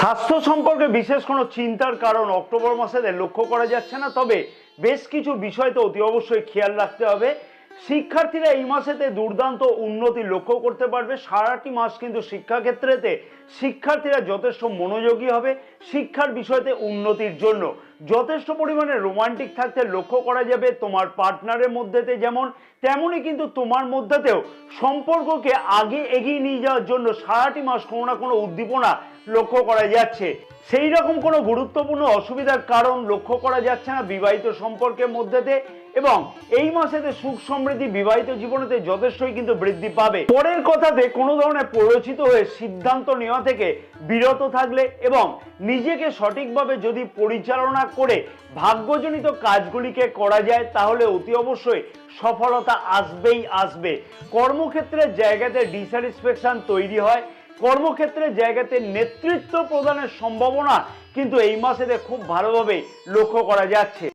স্বাস্থ্য সম্পর্কে বিশেষ কোনো চিন্তার কারণ অক্টোবর মাসে লক্ষ্য করা যাচ্ছে না, তবে বেশ কিছু বিষয় তো অতি অবশ্যই খেয়াল রাখতে হবে। শিক্ষার্থীরা এই মাসেতে দুর্দান্ত উন্নতি লক্ষ্য করতে পারবে। সারাটি মাস কিন্তু শিক্ষাক্ষেত্রেতে শিক্ষার্থীরা যথেষ্ট মনোযোগী হবে। শিক্ষার বিষয়তে উন্নতির জন্য যথেষ্ট পরিমাণে রোমান্টিক থাকতে লক্ষ্য করা যাবে তোমার পার্টনারের মধ্যেতে, যেমন তেমনই কিন্তু তোমার মধ্যেতেও সম্পর্ককে আগে এগিয়ে নিয়ে যাওয়ার জন্য সারাটি মাস কোনো না কোনো উদ্দীপনা লক্ষ্য করা যাচ্ছে। সেই রকম কোনো গুরুত্বপূর্ণ অসুবিধার কারণ লক্ষ্য করা যাচ্ছে না বিবাহিত সম্পর্কের মধ্যেতে, এবং এই মাসেতে সুখ সমৃদ্ধি বিবাহিত জীবনেতে যথেষ্টই কিন্তু বৃদ্ধি পাবে। পরের কথাতে কোনো ধরনের প্ররোচিত হয়ে সিদ্ধান্ত নেওয়া থেকে বিরত থাকলে এবং নিজেকে সঠিকভাবে যদি পরিচালনা করে ভাগ্যজনিত কাজগুলিকে করা যায় তাহলে অতি অবশ্যই সফলতা আসবেই আসবে। কর্মক্ষেত্রের জায়গাতে ডিস্যাটিসফ্যাকশন তৈরি হয়, কর্মক্ষেত্রের জায়গাতে নেতৃত্ব প্রদানের সম্ভাবনা কিন্তু এই মাসেতে খুব ভালোভাবে লক্ষ্য করা যাচ্ছে।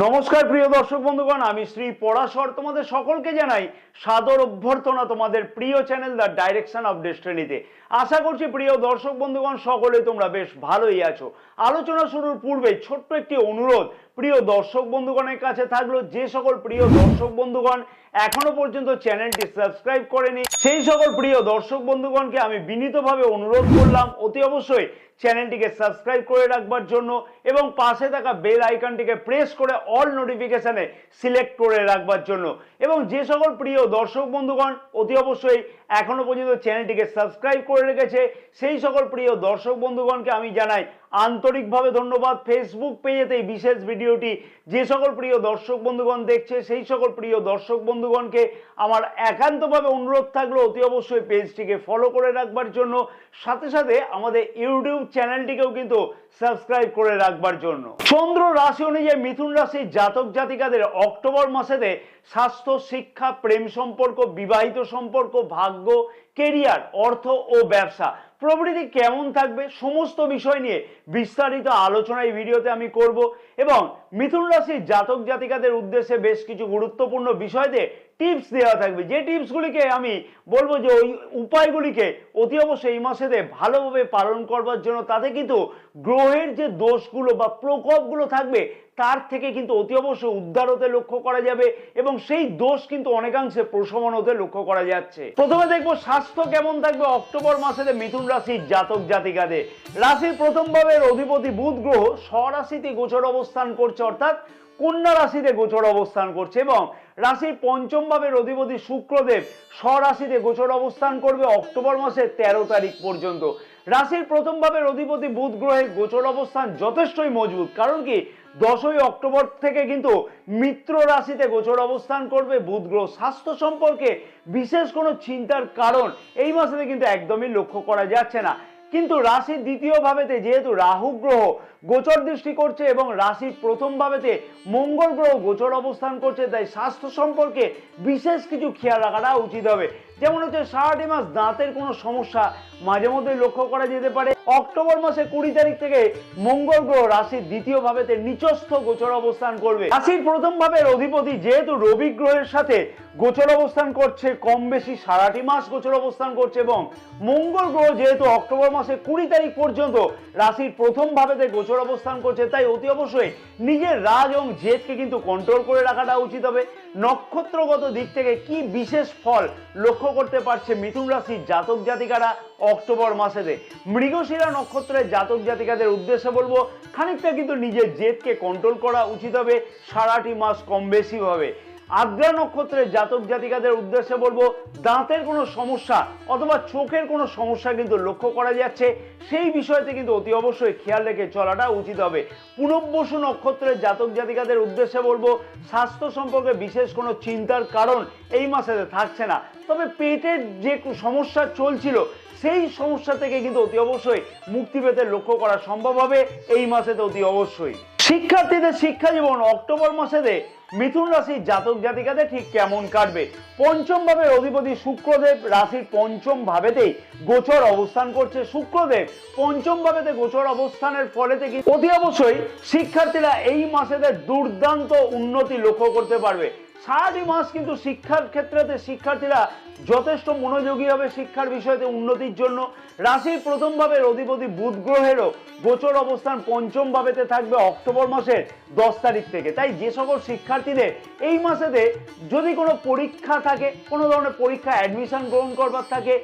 নমস্কার প্রিয় দর্শক বন্ধুগণ, আমি শ্রী পরাশর তোমাদের সকলকে জানাই সাদর অভ্যর্থনা তোমাদের প্রিয় চ্যানেল দ্য ডাইরেকশন অফ ডেস্টিনিতে। আশা করছি প্রিয় দর্শক বন্ধুগণ সকলেই তোমরা বেশ ভালোই আছো। আলোচনা শুরুর পূর্বে ছোট্ট একটি অনুরোধ প্রিয় দর্শক বন্ধুগণের কাছে থাকলো, যে সকল প্রিয় দর্শক বন্ধুগণ এখনো পর্যন্ত চ্যানেলটি সাবস্ক্রাইব করেনি সেই সকল প্রিয় দর্শক বন্ধুগণকে আমি বিনীতভাবে অনুরোধ করলাম অতি অবশ্যই চ্যানেলটিকে সাবস্ক্রাইব করে রাখবার জন্য এবং পাশে থাকা বেল আইকনটিকে প্রেস করে অল নোটিফিকেশনে সিলেক্ট করে রাখবার জন্য। এবং যে সকল প্রিয় দর্শক বন্ধুগণ অতি অবশ্যই এখনো পর্যন্ত চ্যানেলটিকে সাবস্ক্রাইব করে রেখেছে সেই সকল প্রিয় দর্শক বন্ধুগণকে আমি জানাই আন্তরিকভাবে ধন্যবাদ। ফেসবুক পেজেতে এই বিশেষ ভিডিওটি যে সকল প্রিয় দর্শক বন্ধুগণ দেখছে সেই সকল প্রিয় দর্শক বন্ধুগণকে আমার একান্তভাবে অনুরোধ থাকলো অতি অবশ্যই পেজটিকে ফলো করে রাখবার জন্য, সাথে সাথে আমাদের ইউটিউব চ্যানেলটিকেও কিন্তু সাবস্ক্রাইব করে রাখবার জন্য। চন্দ্র রাশি অনুযায়ী মিথুন রাশির জাতক জাতিকাদের অক্টোবর মাসেতে স্বাস্থ্য, শিক্ষা, প্রেম সম্পর্ক, বিবাহিত সম্পর্ক, ভাগ্য, কেরিয়ার, অর্থ ও ব্যবসা প্রভৃতি কেমন থাকবে সমস্ত বিষয় নিয়ে বিস্তারিত আলোচনা এই ভিডিওতে আমি করব এবং মিথুন রাশির জাতক জাতিকাদের উদ্দেশ্যে বেশ কিছু গুরুত্বপূর্ণ বিষয়তে টিপস দেওয়া থাকবে, যে টিপসগুলিকে আমি বলবো যে ওই উপায়গুলিকে অতি অবশ্যই এই মাসেতে ভালোভাবে পালন করবার জন্য তাতে কিন্তু গ্রহের যে দোষগুলো বা প্রকোপগুলো থাকবে তার থেকে কিন্তু অতি অবশ্যই উদ্ধার হতে লক্ষ্য করা যাবে এবং সেই দোষ কিন্তু অনেকাংশে প্রশমন হতে লক্ষ্য করা যাচ্ছে। প্রথমে দেখবো স্বাস্থ্য কেমন থাকবে অক্টোবর মাসেতে মিথুন রাশির জাতক জাতিকাদের। রাশির প্রথম ভাবের অধিপতি বুধ গ্রহ স্বরাশিতে গোচর অবস্থান করছে, অর্থাৎ কন্যা রাশিতে গোচর অবস্থান করছে, এবং রাশির পঞ্চম ভাবের অধিপতি শুক্রদেব স্বরাশিতে গোচর অবস্থান করবে অক্টোবর মাসের 13 তারিখ পর্যন্ত। রাশির প্রথম ভাবের অধিপতি বুধ গ্রহের গোচর অবস্থান যথেষ্টই মজবুত, কারণ কি 10ই অক্টোবর থেকে কিন্তু মিত্র রাশিতে গোচর অবস্থান করবে বুধ গ্রহ। স্বাস্থ্য সম্পর্কে বিশেষ কোনো চিন্তার কারণ এই মাসে কিন্তু একদমই লক্ষ্য করা যাচ্ছে না, কিন্তু রাশির দ্বিতীয় ভাবেতে যেহেতু রাহু গ্রহ গোচর দৃষ্টি করছে এবং রাশির প্রথম ভাবেতে মঙ্গল গ্রহ গোচর অবস্থান করছে, তাই স্বাস্থ্য সম্পর্কে বিশেষ কিছু খেয়াল রাখাটা উচিত হবে। যেমন হচ্ছে সারাটি মাস দাঁতের কোনো সমস্যা মাঝে মধ্যে লক্ষ্য করা যেতে পারে। অক্টোবর মাসে 20 তারিখ থেকে মঙ্গল গ্রহ রাশির দ্বিতীয় ভাবেতে নিচস্থ গোচর অবস্থান করবে। রাশির প্রথম ভাবের অধিপতি যেহেতু রবি গ্রহের সাথে গোচর অবস্থান করছে, কম বেশি সারাটি মাস গোচর অবস্থান করছে, এবং মঙ্গল গ্রহ যেহেতু অক্টোবর মাসে 20 তারিখ পর্যন্ত রাশির প্রথম ভাবেতে গোচর অবস্থান করছে, তাই অতি অবশ্যই নিজের রাগ এবং জেদকে কিন্তু কন্ট্রোল করে রাখাটা উচিত হবে। নক্ষত্রগত দিক থেকে কি বিশেষ ফল লক্ষ্য করতে পারছে মিথুন রাশির জাতক জাতিকারা অক্টোবর মাসেতে? মৃগশিরা নক্ষত্রের জাতক জাতিকাদের উদ্দেশ্যে বলবো খানিকটা কিন্তু নিজের জেদকে কন্ট্রোল করা উচিত হবে সারাটি মাস কম বেশি ভাবে। আদ্রা নক্ষত্রের জাতক জাতিকাদের উদ্দেশ্যে বলবো দাঁতের কোনো সমস্যা অথবা চোখের কোনো সমস্যা কিন্তু লক্ষ্য করা যাচ্ছে, সেই বিষয়তে কিন্তু অতি অবশ্যই খেয়াল রেখে চলাটা উচিত হবে। পুনর্বসু নক্ষত্রের জাতক জাতিকাদের উদ্দেশ্যে বলবো স্বাস্থ্য সম্পর্কে বিশেষ কোনো চিন্তার কারণ এই মাসে থাকছে না, তবে পেটের যে সমস্যা চলছিল সেই সমস্যা থেকে কিন্তু অতি অবশ্যই মুক্তি পেতে লক্ষ্য করা সম্ভব হবে এই মাসেতে অতি অবশ্যই। শিক্ষার্থীদের শিক্ষা জীবন অক্টোবর মাসেতে মিথুন রাশির জাতক জাতিকাদের ঠিক কেমন কাটবে? পঞ্চম ভাবের অধিপতি শুক্রদেব রাশির পঞ্চম ভাবেতেই গোচর অবস্থান করছে। শুক্রদেব পঞ্চম ভাবেতে গোচর অবস্থানের ফলে থেকে অতি অবশ্যই শিক্ষার্থীরা এই মাসেতে দুর্দান্ত উন্নতি লক্ষ্য করতে পারবে। সারাটি মাস কিন্তু শিক্ষার ক্ষেত্রেতে শিক্ষার্থীরা যথেষ্ট মনোযোগী হবে শিক্ষার বিষয়তে উন্নতির জন্য। রাশির প্রথম ভাবের অধিপতি বুধ গ্রহেরও গোচর অবস্থান পঞ্চম ভাবেতে থাকবে অক্টোবর মাসের 10 তারিখ থেকে। তাই যে সকল শিক্ষার্থীদের এই মাসেতে যদি কোনো পরীক্ষা থাকে, কোনো ধরনের পরীক্ষা অ্যাডমিশন গ্রহণ করবার থাকে,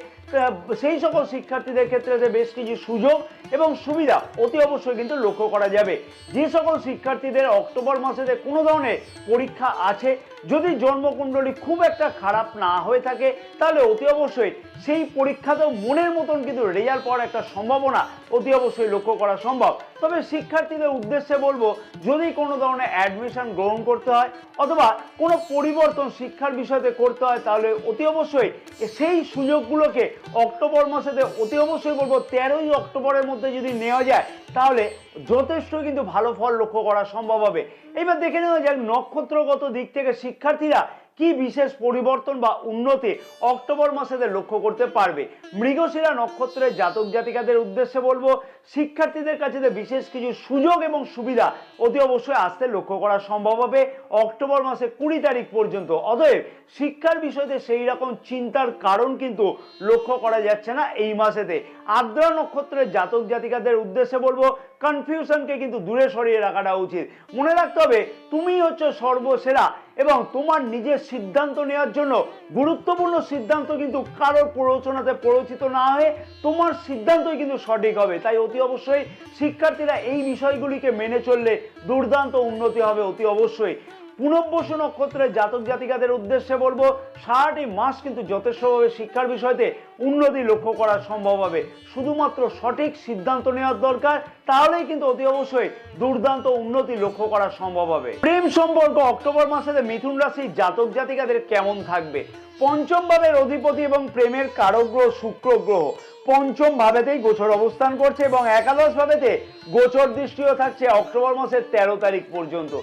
সেই সকল শিক্ষার্থীদের ক্ষেত্রে বেশ কিছু সুযোগ এবং সুবিধা অতি অবশ্যই কিন্তু লক্ষ্য করা যাবে। যে সকল শিক্ষার্থীদের অক্টোবর মাসেতে কোনো ধরনের পরীক্ষা আছে, যদি জন্মকুণ্ডলী খুব একটা খারাপ না হয়ে থাকে, তাহলে অতি অবশ্যই সেই পরীক্ষাতেও মনের মতন কিন্তু রেজাল্ট পাওয়ার একটা সম্ভাবনা অতি অবশ্যই লক্ষ্য করা সম্ভব। তবে শিক্ষার্থীদের উদ্দেশ্যে বলবো, যদি কোনো ধরনের অ্যাডমিশন গ্রহণ করতে হয় অথবা কোনো পরিবর্তন শিক্ষার বিষয়তে করতে হয়, তাহলে অতি অবশ্যই সেই সুযোগগুলোকে অক্টোবর মাসেতে অতি অবশ্যই বলবো 13ই অক্টোবরের মধ্যে যদি নেওয়া যায়, তাহলে যথেষ্ট কিন্তু ভালো ফল লক্ষ্য করা সম্ভব হবে। এবার দেখে নেওয়া যাক নক্ষত্রগত দিক থেকে শিক্ষার্থীরা কি বিশেষ পরিবর্তন বা উন্নতি অক্টোবর মাসেতে লক্ষ্য করতে পারবে। মৃগশিরা নক্ষত্রের জাতক জাতিকাদের উদ্দেশ্যে বলবো, শিক্ষার্থীদের কাছে বিশেষ কিছু সুযোগ এবং সুবিধা অতি অবশ্যই আসতে লক্ষ্য করা সম্ভব হবে অক্টোবর মাসে 20 তারিখ পর্যন্ত। অতএব শিক্ষার বিষয়তে সেই রকম চিন্তার কারণ কিন্তু লক্ষ্য করা যাচ্ছে না এই মাসেতে। আদ্রা নক্ষত্রের জাতক জাতিকাদের উদ্দেশ্যে বলবো, কনফিউশনকে কিন্তু দূরে সরিয়ে রাখাটা উচিত। মনে রাখতে হবে তুমি হচ্ছে সর্বসেরা এবং তোমার নিজের সিদ্ধান্ত নেওয়ার জন্য গুরুত্বপূর্ণ সিদ্ধান্ত কিন্তু কারোর প্ররোচনাতে প্ররোচিত না হয়ে তোমার সিদ্ধান্তই কিন্তু সঠিক হবে। তাই অতি অবশ্যই শিক্ষার্থীরা এই বিষয়গুলিকে মেনে চললে দুর্দান্ত উন্নতি হবে অতি অবশ্যই। পুনর্বসু নক্ষত্রের জাতক জাতিকাদের উদ্দেশ্যে বলবো, সারাটি মাস কিন্তু যথেষ্টভাবে শিক্ষার বিষয়তে উন্নতি লক্ষ্য করা সম্ভব হবে। শুধুমাত্র সঠিক সিদ্ধান্ত নেওয়ার দরকার, তাহলেই কিন্তু অতি অবশ্যই দুর্দান্ত উন্নতি লক্ষ্য করা সম্ভব হবে। প্রেম সম্পর্ক অক্টোবর মাসে মিথুন রাশির জাতক জাতিকাদের কেমন থাকবে? পঞ্চম ভাবের অধিপতি এবং প্রেমের কারক গ্রহ শুক্র গ্রহ পঞ্চম ভাবেতেই গোচর অবস্থান করছে এবং একাদশ ভাবেতে গোচর দৃষ্টিও থাকছে অক্টোবর মাসের 13 তারিখ পর্যন্ত।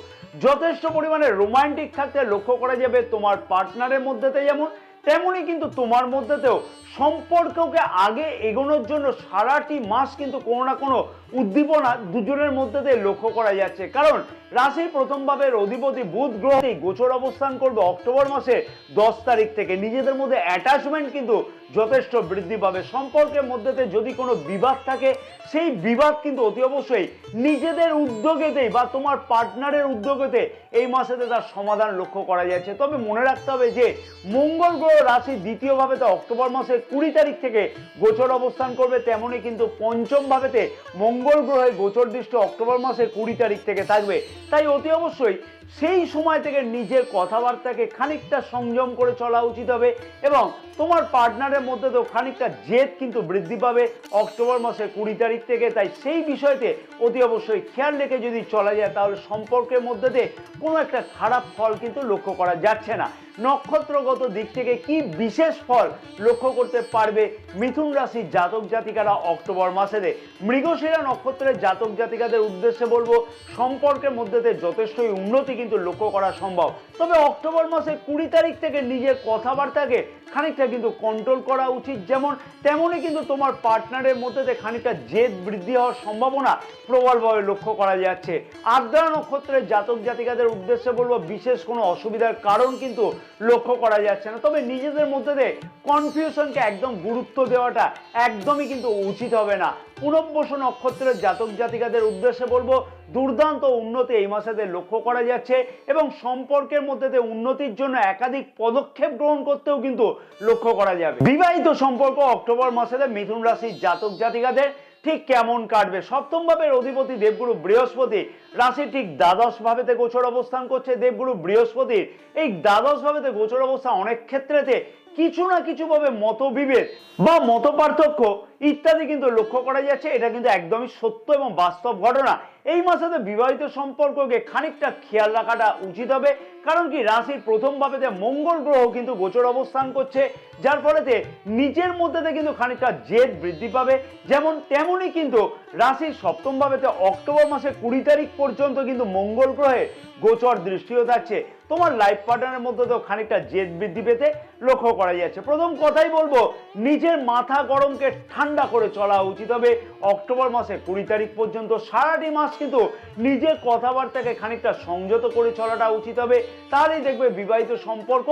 যথেষ্ট পরিমাণে রোমান্টিক থাকতে লক্ষ্য করা যাবে তোমার পার্টনারের মধ্যেতে, যেমন তেমনি কিন্তু তোমার মধ্যেতেও সম্পর্ককে আগে এগোনোর জন্য সারাটি মাস কিন্তু কোনো না কোনো উদ্দীপনা দুজনের মধ্যে দিয়ে লক্ষ্য করা যাচ্ছে। কারণ রাশির প্রথম ভাবের অধিপতি বুধ গ্রহ গোচর অবস্থান করবে অক্টোবর মাসের 10 তারিখ থেকে। নিজেদের মধ্যে অ্যাটাচমেন্ট কিন্তু যথেষ্ট বৃদ্ধি পাবে। সম্পর্কের মধ্যেতে যদি কোনো বিবাদ থাকে, সেই বিবাদ কিন্তু অতি অবশ্যই নিজেদের উদ্যোগেতেই বা তোমার পার্টনারের উদ্যোগেতে এই মাসেতে তার সমাধান লক্ষ্য করা যাচ্ছে। তবে মনে রাখতে হবে যে মঙ্গল গ্রহ রাশির দ্বিতীয় ভাবেতে অক্টোবর মাসের 20 তারিখ থেকে গোচর অবস্থান করবে, তেমনি কিন্তু পঞ্চম ভাবেতে মঙ্গল গ্রহের গোচর দৃষ্টি অক্টোবর মাসের 20 তারিখ থেকে থাকবে। তাই অতি অবশ্যই সেই সময় থেকে নিজের কথাবার্তাকে খানিকটা সংযম করে চলা উচিত হবে এবং তোমার পার্টনারের মধ্যে তো খানিকটা জেদ কিন্তু বৃদ্ধি পাবে অক্টোবর মাসের 20 তারিখ থেকে। তাই সেই বিষয়তে অতি অবশ্যই খেয়াল রেখে যদি চলা যায়, তাহলে সম্পর্কের মধ্যে দিয়ে কোনো একটা খারাপ ফল কিন্তু লক্ষ্য করা যাচ্ছে না। নক্ষত্রগত দিক থেকে কি বিশেষ ফল লক্ষ্য করতে পারবে মিথুন রাশির জাতক জাতিকারা অক্টোবর মাসেতে? মৃগশিরা নক্ষত্রের জাতক জাতিকাদের উদ্দেশ্যে বলবো, সম্পর্কের মধ্যে যথেষ্টই উন্নতি কিন্তু লক্ষ্য করা সম্ভব। তবে অক্টোবর মাসের 20 তারিখ থেকে নিজের কথাবার্তাকে খানিকটা কিন্তু কন্ট্রোল করা উচিত, যেমন তেমনই কিন্তু তোমার পার্টনারের মধ্যে খানিকটা জেদ বৃদ্ধি হওয়ার সম্ভাবনা প্রবলভাবে লক্ষ্য করা যাচ্ছে। আদ্রা নক্ষত্রের জাতক জাতিকাদের উদ্দেশ্যে বলবো, বিশেষ কোনো অসুবিধার কারণ কিন্তু লক্ষ্য করা যাচ্ছে না। তবে নিজেদের মধ্যে কনফিউশনকে একদম গুরুত্ব দেওয়াটা একদমই কিন্তু উচিত হবে না। পুনর্বসু নক্ষত্রের জাতক জাতিকাদের উদ্দেশ্যে বলবো, দুর্দান্ত উন্নতি এই মাসেতে লক্ষ্য করা যাচ্ছে এবং সম্পর্কের মধ্যে উন্নতির জন্য একাধিক পদক্ষেপ গ্রহণ করতেও কিন্তু লক্ষ্য করা যাবে। বিবাহিত সম্পর্ক অক্টোবর মাসেতে মিথুন রাশির জাতক জাতিকাদের ঠিক কেমন কাটবে? সপ্তম ভাবের অধিপতি দেবগুরু বৃহস্পতি রাশির ঠিক দ্বাদশ ভাবেতে গোচর অবস্থান করছে। দেবগুরু বৃহস্পতির এই দ্বাদশ ভাবেতে গোচর অবস্থা অনেক ক্ষেত্রেতে কিছু না কিছু ভাবে মতবিভেদ বা মত পার্থক্য ইত্যাদি কিন্তু লক্ষ্য করা যাচ্ছে। এটা কিন্তু একদমই সত্য এবং বাস্তব ঘটনা। এই মাসেতে বিবাহিত সম্পর্ককে খানিকটা খেয়াল রাখাটা উচিত হবে, কারণ কি রাশির প্রথম ভাবেতে মঙ্গল গ্রহ কিন্তু গোচর অবস্থান করছে, যার ফলেতে নিজের মধ্যে কিন্তু খানিকটা জেদ বৃদ্ধি পাবে। যেমন তেমনই কিন্তু রাশির সপ্তম ভাবেতে অক্টোবর মাসের 20 তারিখ পর্যন্ত কিন্তু মঙ্গল গ্রহে গোচর দৃষ্টিও থাকছে। তোমার লাইফ পার্টনারের মধ্যে তো খানিকটা জেদ বৃদ্ধি পেতে লক্ষ্য করা যাচ্ছে। প্রথম কথাই বলবো, নিজের মাথা গরমকে ঠান্ডা করে চলা উচিত হবে। অক্টোবর মাসে 20 তারিখ পর্যন্ত সারাটি মাস কিন্তু নিজের কথাবার্তাকে খানিকটা সংযত করে চলাটা উচিত হবে। তাহলেই দেখবে বিবাহিত সম্পর্ক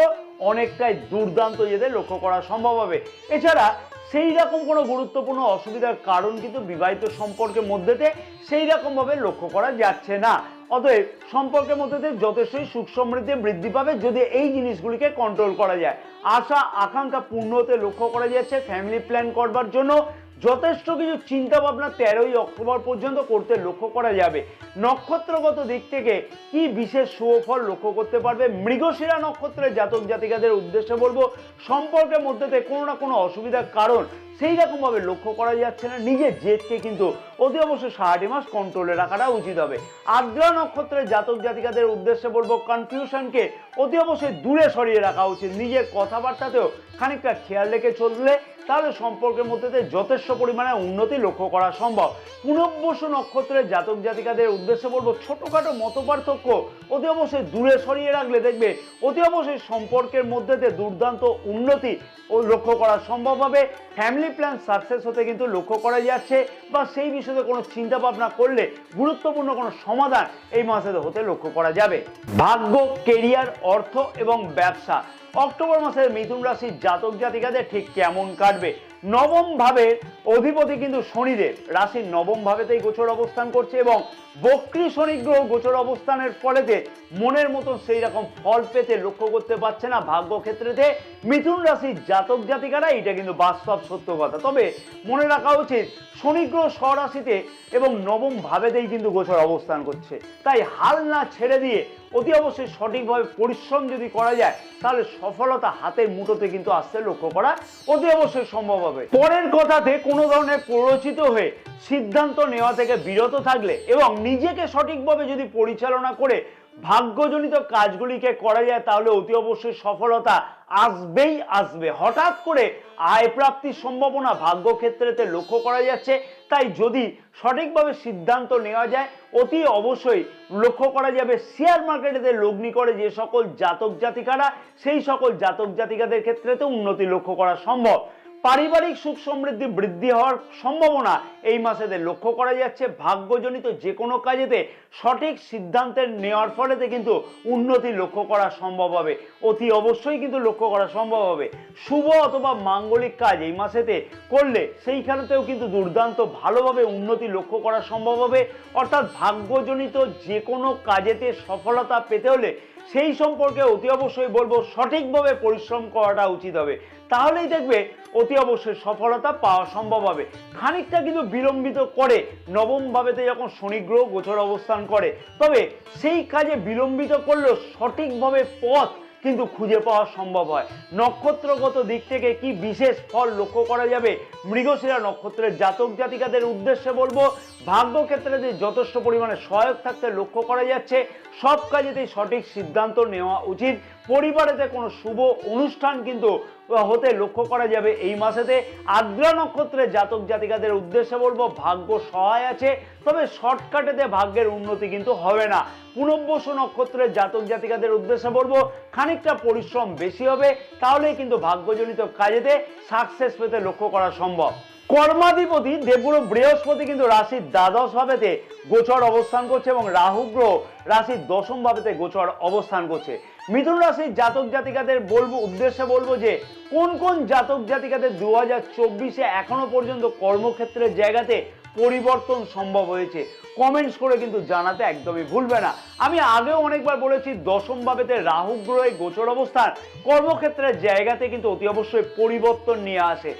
অনেকটাই দুর্দান্ত যেতে লক্ষ্য করা সম্ভব হবে। এছাড়া সেই রকম কোনো গুরুত্বপূর্ণ অসুবিধার কারণ কিন্তু বিবাহিত সম্পর্কের মধ্যেতে সেই রকম ভাবে লক্ষ্য করা যাচ্ছে না। অতএব সম্পর্কের মধ্যে যথেষ্টই সুখ সমৃদ্ধি বৃদ্ধি পাবে যদি এই জিনিসগুলিকে কন্ট্রোল করা যায়। আশা আকাঙ্ক্ষা পূর্ণ হতে লক্ষ্য করা যাচ্ছে। ফ্যামিলি প্ল্যান করবার জন্য যথেষ্ট কিছু চিন্তা ভাবনা 13ই অক্টোবর পর্যন্ত করতে লক্ষ্য করা যাবে। নক্ষত্রগত দিক থেকে কি বিশেষ সুফল লক্ষ্য করতে পারবে? মৃগশিরা নক্ষত্রের জাতক জাতিকাদের উদ্দেশ্যে বলবো, সম্পর্কের মধ্যে কোনো না কোনো অসুবিধার কারণ সেই রকম ভাবে লক্ষ্য করা যাচ্ছে না। নিজের জেদকে কিন্তু অতি অবশ্যই সারাটি মাস কন্ট্রোলে রাখাটা উচিত হবে। আদ্রা নক্ষত্রের জাতক জাতিকাদের উদ্দেশ্যে বলবো, কনফিউশনকে অতি অবশ্যই দূরে সরিয়ে রাখা উচিত। নিজের কথাবার্তাতেও খানিকটা খেয়াল রেখে চললে তাহলে সম্পর্কের মধ্যে যথেষ্ট পরিমাণে উন্নতি লক্ষ্য করা সম্ভব। পুনর্বসু নক্ষত্রের জাতক জাতিকাদের উদ্দেশ্যে বলবো, ছোটখাটো মতপার্থক্য অতি অবশ্যই দূরে সরিয়ে রাখলে দেখবে অতি অবশ্যই সম্পর্কের মধ্যে দুর্দান্ত উন্নতি ও লক্ষ্য করা সম্ভব হবে। ফ্যামিলি প্ল্যান সাকসেস হতে কিন্তু লক্ষ্য করা যাচ্ছে, বা সেই বিষয়ে কোনো চিন্তা ভাবনা করলে গুরুত্বপূর্ণ কোনো সমাধান এই মাসে হতে লক্ষ্য করা যাবে। ভাগ্য, কেরিয়ার, অর্থ এবং ব্যবসা অক্টোবর মাসের মিথুন রাশির জাতক জাতিকাদের ঠিক কেমন কাটবে? নবম ভাবের অধিপতি কিন্তু শনিদেব রাশির নবম ভাবেতেই গোচর অবস্থান করছে এবং বক্রী শনি গ্রহ গোচর অবস্থানের ফলেতে মনের মতন সেই রকম ফল পেতে লক্ষ্য করতে পারছে না ভাগ্য ক্ষেত্রেতে মিথুন রাশির জাতক জাতিকারা। এটা কিন্তু বাস্তব সত্য কথা। তবে মনে রাখা উচিত, শনি গ্রহ স্বরাশিতে এবং নবম ভাবেতেই কিন্তু গোচর অবস্থান করছে, তাই হাল না ছেড়ে দিয়ে অতি অবশ্যই সঠিকভাবে পরিশ্রম যদি করা যায় তাহলে সফলতা হাতের মুঠোতে কিন্তু আসতে লক্ষ্য করা অতি অবশ্যই সম্ভব হবে। পরের কথাতে কোনো ধরনের প্ররোচিত হয়ে সিদ্ধান্ত নেওয়া থেকে বিরত থাকলে এবং নিজেকে সঠিকভাবে যদি পরিচালনা করে ভাগ্যজনিত কাজগুলিকে করা যায় তাহলে অতি অবশ্যই সফলতা আসবেই আসবে। হঠাৎ করে আয় প্রাপ্তির সম্ভাবনা ভাগ্য ক্ষেত্রেতে লক্ষ্য করা যাচ্ছে, তাই যদি সঠিকভাবে সিদ্ধান্ত নেওয়া যায় অতি অবশ্যই লক্ষ্য করা যাবে শেয়ার মার্কেটেতে লগ্নি করে যে সকল জাতক জাতিকারা সেই সকল জাতক জাতিকাদের ক্ষেত্রেতে উন্নতি লক্ষ্য করা সম্ভব। পারিবারিক সুখ সমৃদ্ধি বৃদ্ধি হওয়ার সম্ভাবনা এই মাসেতে লক্ষ্য করা যাচ্ছে। ভাগ্যজনিত যে কোনো কাজেতে সঠিক সিদ্ধান্তের নেওয়ার ফলেতে কিন্তু উন্নতি লক্ষ্য করা সম্ভব হবে, অতি অবশ্যই কিন্তু লক্ষ্য করা সম্ভব হবে। শুভ অথবা মাঙ্গলিক কাজ এই মাসেতে করলে সেইখানেতেও কিন্তু দুর্দান্ত ভালোভাবে উন্নতি লক্ষ্য করা সম্ভব হবে। অর্থাৎ ভাগ্যজনিত যে কোনো কাজেতে সফলতা পেতে হলে সেই সম্পর্কে অতি অবশ্যই বলবো সঠিকভাবে পরিশ্রম করাটা উচিত হবে, তাহলেই দেখবে অতি অবশ্যই সফলতা পাওয়া সম্ভব হবে। খানিকটা কিন্তু বিলম্বিত করে নবম ভাবেতে যখন শনি গ্রহ গোচর অবস্থান করে, তবে সেই কাজে বিলম্বিত করলেও সঠিকভাবে পথ কিন্তু খুঁজে পাওয়া সম্ভব হয়। নক্ষত্রগত দিক থেকে কি বিশেষ ফল লক্ষ্য করা যাবে? মৃগশিরা নক্ষত্রের জাতক জাতিকাদের উদ্দেশ্যে বলবো, ভাগ্য ক্ষেত্রে যথেষ্ট পরিমাণে সহায়ক থাকতে লক্ষ্য করা যাচ্ছে। সব কাজেতেই সঠিক সিদ্ধান্ত নেওয়া উচিত। পরিবারেতে কোনো শুভ অনুষ্ঠান কিন্তু হতে লক্ষ্য করা যাবে এই মাসেতে। আদ্রা নক্ষত্রের জাতক জাতিকাদের উদ্দেশ্যে বলবো, ভাগ্য সহায় আছে, তবে শর্টকাটেতে ভাগ্যের উন্নতি কিন্তু হবে না। পুনর্বসু নক্ষত্রের জাতক জাতিকাদের উদ্দেশ্যে বলবো, খানিকটা পরিশ্রম বেশি হবে, তাহলেই কিন্তু ভাগ্যজনিত কাজেতে সাকসেস পেতে লক্ষ্য করা সম্ভব। কর্মাধিপতি দেবগুরু বৃহস্পতি কিন্তু রাশির দ্বাদশ ভাবেতে গোচর অবস্থান করছে এবং রাহু গ্রহ রাশির দশম ভাবেতে গোচর অবস্থান করছে। মিথুন রাশির জাতক জাতিকাদের উদ্দেশ্যে বলবো যে কোন কোন জাতক জাতিকাদের 2024-এ এখনো পর্যন্ত কর্মক্ষেত্রের জায়গাতে পরিবর্তন সম্ভব হয়েছে কমেন্টস করে কিন্তু জানাতে একদমই ভুলবে না। আমি আগেও অনেকবার বলেছি, দশম ভাবেতে রাহু গ্রহের গোচর অবস্থান কর্মক্ষেত্রের জায়গাতে কিন্তু অতি অবশ্যই পরিবর্তন নিয়ে আসে।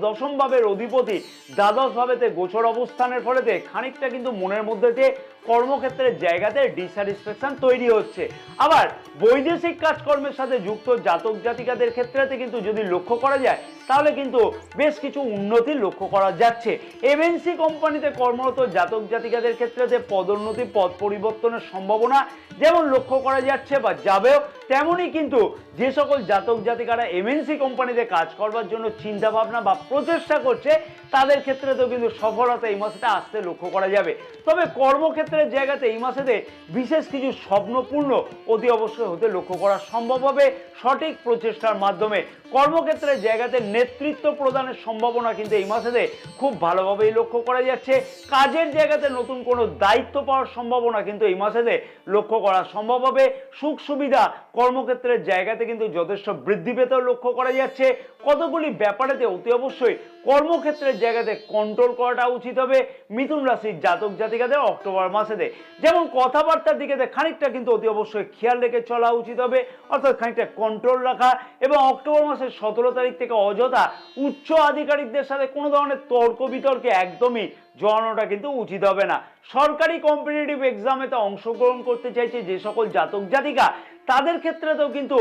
দশম ভাবের অধিপতি দ্বাদশ ভাবেতে গোচর অবস্থানের ফলেতে খানিকটা কিন্তু মনের মধ্যে দিয়ে কর্মক্ষেত্রের জায়গাতে ডিস্যাটিসফ্যাকশন তৈরি হচ্ছে। আবার বৈদেশিক কাজকর্মের সাথে যুক্ত জাতক জাতিকাদের ক্ষেত্রেতে কিন্তু যদি লক্ষ্য করা যায় তাহলে কিন্তু বেশ কিছু উন্নতি লক্ষ্য করা যাচ্ছে। এমএনসি কোম্পানিতে কর্মরত জাতক জাতিকাদের ক্ষেত্রে পদোন্নতি পদ পরিবর্তনের সম্ভাবনা যেমন লক্ষ্য করা যাচ্ছে বা যাবেও, তেমনই কিন্তু যে সকল জাতক জাতিকারা এমএনসি কোম্পানিতে কাজ করবার জন্য চিন্তা ভাবনা বা প্রচেষ্টা করছে তাদের ক্ষেত্রেও কিন্তু সফলতা এই মাসে আসতে লক্ষ্য করা যাবে। তবে কর্মক্ষেত্রে কর্মক্ষেত্রের জায়গাতে এই মাসেতে বিশেষ কিছু স্বপ্নপূর্ণ অতি অবশ্যই হতে লক্ষ্য করা সম্ভব হবে সঠিক প্রচেষ্টার মাধ্যমে। কর্মক্ষেত্রের জায়গাতে নেতৃত্ব প্রদানের সম্ভাবনা কিন্তু এই মাসেতে খুব ভালোভাবেই লক্ষ্য করা যাচ্ছে। কাজের জায়গাতে নতুন কোনো দায়িত্ব পাওয়ার সম্ভাবনা কিন্তু এই মাসেতে লক্ষ্য করা সম্ভব হবে। সুখ সুবিধা কর্মক্ষেত্রের জায়গাতে কিন্তু যথেষ্ট বৃদ্ধি পেতেও লক্ষ্য করা যাচ্ছে। কতগুলি ব্যাপারেতে অতি অবশ্যই কর্মক্ষেত্রের জায়গাতে কন্ট্রোল করাটা উচিত হবে মিথুন রাশির জাতক জাতিকাদের অক্টোবর মাসেতে। যেমন কথাবার্তার দিকে খানিকটা কিন্তু অতি অবশ্যই খেয়াল রেখে চলা উচিত হবে, অর্থাৎ খানিকটা কন্ট্রোল রাখা। এবং অক্টোবর মাসের 17 তারিখ থেকে অযথা উচ্চ আধিকারিকদের সাথে কোনো ধরনের তর্ক বিতর্কে একদমই জড়ানোটা কিন্তু উচিত হবে না। সরকারি কম্পিটিটিভ এক্সামেতে অংশগ্রহণ করতে চাইছে যে সকল জাতক জাতিকা, তাদের ক্ষেত্রেতেও কিন্তু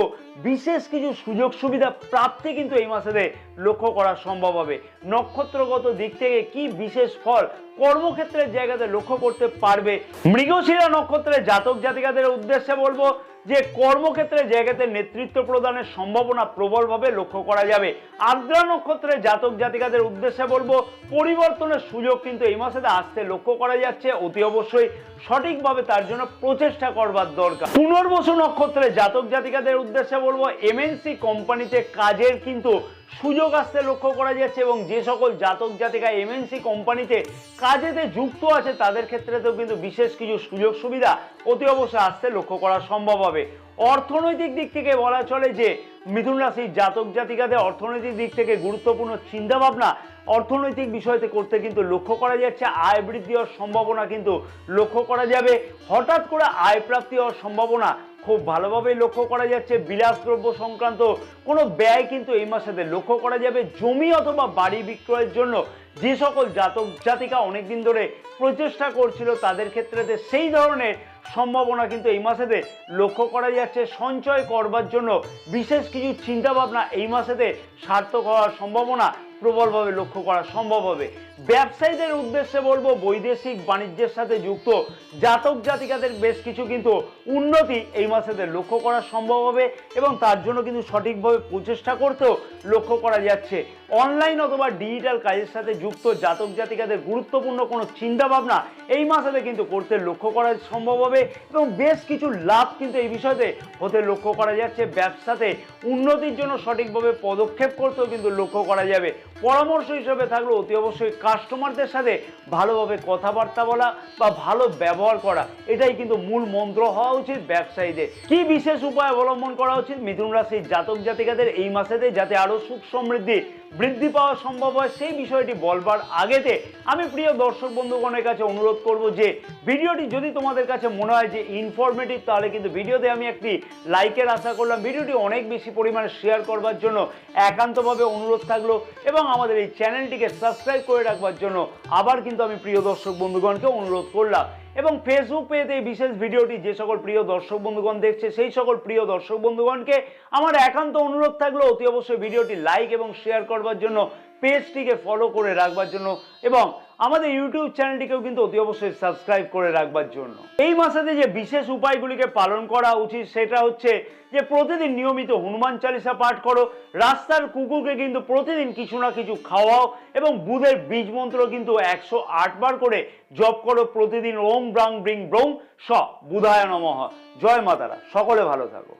বিশেষ কিছু সুযোগ সুবিধা প্রাপ্তি কিন্তু এই মাসেতে লক্ষ্য করা সম্ভব হবে। নক্ষত্রগত দিক থেকে কি বিশেষ ফল কর্মক্ষেত্রের জায়গাতে লক্ষ্য করতে পারবে? মৃগশিরা নক্ষত্রের জাতক জাতিকাদের উদ্দেশ্যে বলবো যে কর্মক্ষেত্রের জায়গাতে নেতৃত্ব প্রদানের সম্ভাবনা প্রবলভাবে লক্ষ্য করা যাবে। আর্দ্রা নক্ষত্রের জাতক জাতিকাদের উদ্দেশ্যে বলবো পরিবর্তনের সুযোগ কিন্তু এই মাসেতে আসতে লক্ষ্য করা যাচ্ছে। অতি অবশ্যই সঠিকভাবে তার জন্য প্রচেষ্টা করবার দরকার। পুনর্বসু নক্ষত্রের জাতক জাতিকাদের উদ্দেশ্যে বলবো এমএনসি কোম্পানিতে কাজের কিন্তু সুযোগ আসতে লক্ষ্য করা যাচ্ছে এবং যে সকল জাতক জাতিকা এমএনসি কোম্পানিতে কাজেতে যুক্ত আছে তাদের ক্ষেত্রেতেও কিন্তু বিশেষ কিছু সুযোগ সুবিধা অতি অবশ্যই আসতে লক্ষ্য করা সম্ভব হবে। অর্থনৈতিক দিক থেকে বলা চলে যে মিথুন রাশির জাতক জাতিকাদের অর্থনৈতিক দিক থেকে গুরুত্বপূর্ণ চিন্তা ভাবনা অর্থনৈতিক বিষয়তে করতে কিন্তু লক্ষ্য করা যাচ্ছে। আয় বৃদ্ধি হওয়ার সম্ভাবনা কিন্তু লক্ষ্য করা যাবে। হঠাৎ করে আয় প্রাপ্তি হওয়ার সম্ভাবনা খুব ভালোভাবেই লক্ষ্য করা যাচ্ছে। বিলাসদ্রব্য সংক্রান্ত কোনো ব্যয় কিন্তু এই মাসেতে লক্ষ্য করা যাবে। জমি অথবা বাড়ি বিক্রয়ের জন্য যে সকল জাতক জাতিকা অনেকদিন ধরে প্রচেষ্টা করছিল তাদের ক্ষেত্রে সেই ধরনের সম্ভাবনা কিন্তু এই মাসেতে লক্ষ্য করা যাচ্ছে। সঞ্চয় করবার জন্য বিশেষ কিছু চিন্তা ভাবনা এই মাসেতে সার্থক হওয়ার সম্ভাবনা প্রবলভাবে লক্ষ্য করা সম্ভব হবে। ব্যবসায়ীদের উদ্দেশ্যে বলবো বৈদেশিক বাণিজ্যের সাথে যুক্ত জাতক জাতিকাদের বেশ কিছু কিন্তু উন্নতি এই মাসেতে লক্ষ্য করা সম্ভব হবে এবং তার জন্য কিন্তু সঠিকভাবে প্রচেষ্টা করতেও লক্ষ্য করা যাচ্ছে। অনলাইন অথবা ডিজিটাল কাজের সাথে যুক্ত জাতক জাতিকাদের গুরুত্বপূর্ণ কোনো চিন্তা ভাবনা এই মাসেতে কিন্তু করতে লক্ষ্য করা সম্ভব হবে এবং বেশ কিছু লাভ কিন্তু এই বিষয়তে হতে লক্ষ্য করা যাচ্ছে। ব্যবসাতে উন্নতির জন্য সঠিকভাবে পদক্ষেপ করতেও কিন্তু লক্ষ্য করা যাবে। পরামর্শ হিসেবে থাকলে অতি অবশ্যই কাস্টমারদের সাথে ভালোভাবে কথাবার্তা বলা বা ভালো ব্যবহার করা, এটাই কিন্তু মূল মন্ত্র হওয়া উচিত ব্যবসায়ীদের। কি বিশেষ উপায় অবলম্বন করা উচিত মিথুন রাশির জাতক জাতিকাদের এই মাসেতে যাতে আরো সুখ সমৃদ্ধি বৃদ্ধি পাওয়া সম্ভব হয় সেই বিষয়টি বলবার আগেতে আমি প্রিয় দর্শক বন্ধুগণের কাছে অনুরোধ করব যে ভিডিওটি যদি তোমাদের কাছে মনে হয় যে ইনফরমেটিভ তাহলে কিন্তু ভিডিওতে আমি একটি লাইকের আশা করলাম। ভিডিওটি অনেক বেশি পরিমাণে শেয়ার করবার জন্য একান্তভাবে অনুরোধ থাকলো এবং আমাদের এই চ্যানেলটিকে সাবস্ক্রাইব করে রাখবার জন্য আবার কিন্তু আমি প্রিয় দর্শক বন্ধুগণকে অনুরোধ করলাম। এবং ফেসবুক পেজে এই বিশেষ ভিডিওটি যে সকল প্রিয় দর্শক বন্ধুগণ দেখছে সেই সকল প্রিয় দর্শক বন্ধুগণকে আমার একান্ত অনুরোধ থাকলো অতি অবশ্যই ভিডিওটি লাইক এবং শেয়ার করবার জন্য, পেজটিকে ফলো করে রাখবার জন্য এবং আমাদের ইউটিউব চ্যানেলটিকেও কিন্তু অতি অবশ্যই সাবস্ক্রাইব করে রাখবার জন্য। এই মাসেতে যে বিশেষ উপায়গুলিকে পালন করা উচিত সেটা হচ্ছে যে প্রতিদিন নিয়মিত হনুমান চালিসা পাঠ করো, রাস্তার কুকুরকে কিন্তু প্রতিদিন কিছু না কিছু খাওয়াও এবং বুধের বীজ মন্ত্র কিন্তু 108 বার করে জপ করো প্রতিদিন। ওম ব্রাং ব্রিং ব্রং স বুধায় নমঃ। জয় মাতারা, সকলে ভালো থাকো।